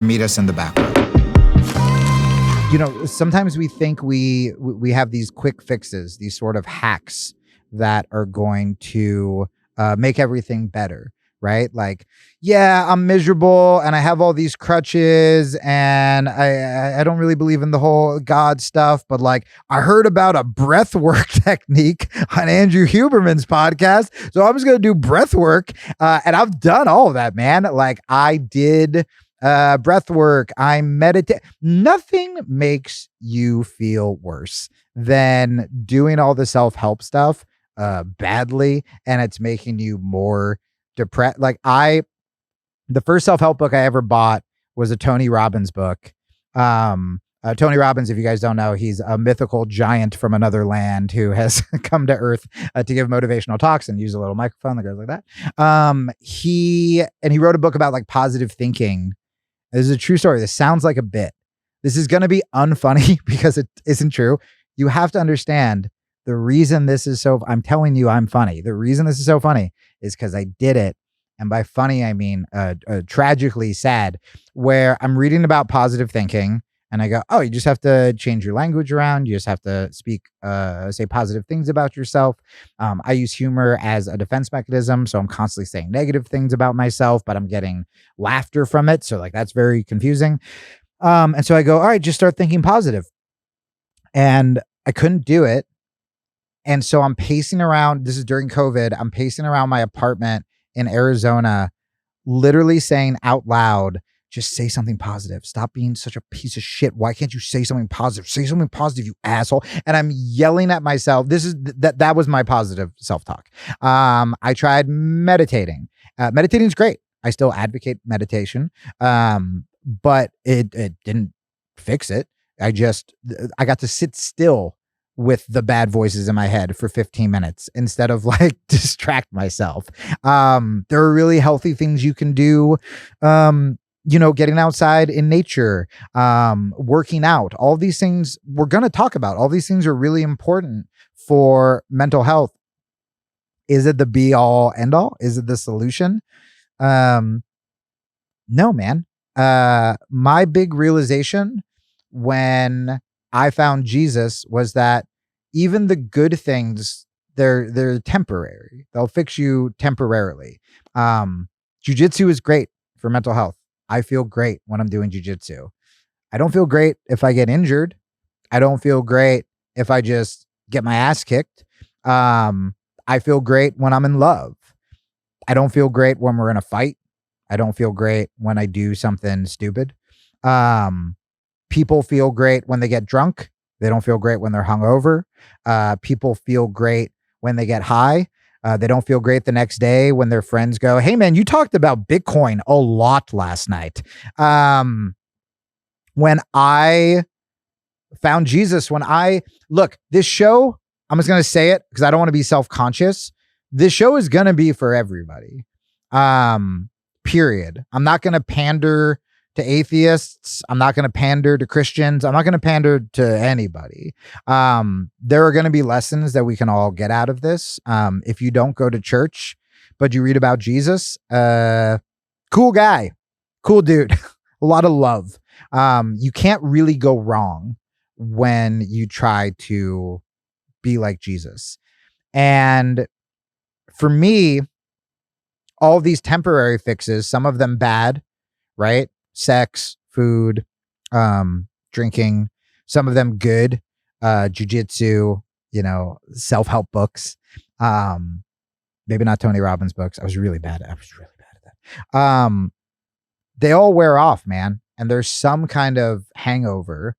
Meet us in the back row. You know, sometimes we think we have these quick fixes, these sort of hacks that are going to make everything better, right? Like, yeah, I'm miserable and I have all these crutches and I don't really believe in the whole God stuff, but like I heard about a breath work technique on Andrew Huberman's podcast. So I'm just going to do breath work. And I've done all of that, man. Like I did breath work. I meditate. Nothing makes you feel worse than doing all the self-help stuff badly, and it's making you more depressed. Like the first self-help book I ever bought was a Tony Robbins book. Tony Robbins, if you guys don't know, he's a mythical giant from another land who has come to Earth to give motivational talks and use a little microphone that goes like that. He wrote a book about like positive thinking. This is a true story. This sounds like a bit. This is going to be unfunny because it isn't true. You have to understand the reason this is so, I'm telling you I'm funny. The reason this is so funny is because I did it. And by funny, I mean tragically sad, where I'm reading about positive thinking and I go, oh, you just have to change your language around. You just have to say positive things about yourself. I use humor as a defense mechanism. So I'm constantly saying negative things about myself, but I'm getting laughter from it. So like, that's very confusing. And so I go, all right, just start thinking positive. And I couldn't do it. And so I'm pacing around. This is during COVID. I'm pacing around my apartment in Arizona, literally saying out loud, just say something positive. Stop being such a piece of shit. Why can't you say something positive? Say something positive, you asshole. And I'm yelling at myself. That was my positive self-talk. I tried meditating. Meditating is great. I still advocate meditation. But it didn't fix it. I got to sit still with the bad voices in my head for 15 minutes instead of like distract myself. There are really healthy things you can do. Getting outside in nature, working out, all these things we're going to talk about. All these things are really important for mental health. Is it the be all end all? Is it the solution? No, man. My big realization when I found Jesus was that even the good things, they're temporary. They'll fix you temporarily. Jiu-jitsu is great for mental health. I feel great when I'm doing jiu-jitsu. I don't feel great if I get injured. I don't feel great if I just get my ass kicked. I feel great when I'm in love. I don't feel great when we're in a fight. I don't feel great when I do something stupid. People feel great when they get drunk. They don't feel great when they're hungover. People feel great when they get high. They don't feel great the next day when their friends go, hey man, you talked about Bitcoin a lot last night. When I found Jesus, this show, I'm just going to say it because I don't want to be self-conscious. This show is going to be for everybody. Period. I'm not going to pander to atheists. I'm not going to pander to Christians. I'm not going to pander to anybody. There are going to be lessons that we can all get out of this. If you don't go to church, but you read about Jesus, cool guy, cool dude, a lot of love. You can't really go wrong when you try to be like Jesus. And for me, all these temporary fixes, some of them bad, right? Sex, food, drinking, some of them good, jiu-jitsu, self-help books, maybe not Tony Robbins books. I was really bad at that. They all wear off, man. And there's some kind of hangover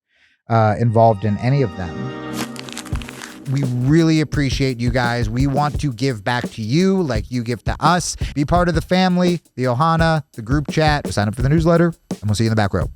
involved in any of them. We really appreciate you guys. We want to give back to you like you give to us. Be part of the family, the Ohana, the group chat. Sign up for the newsletter, and we'll see you in the back row.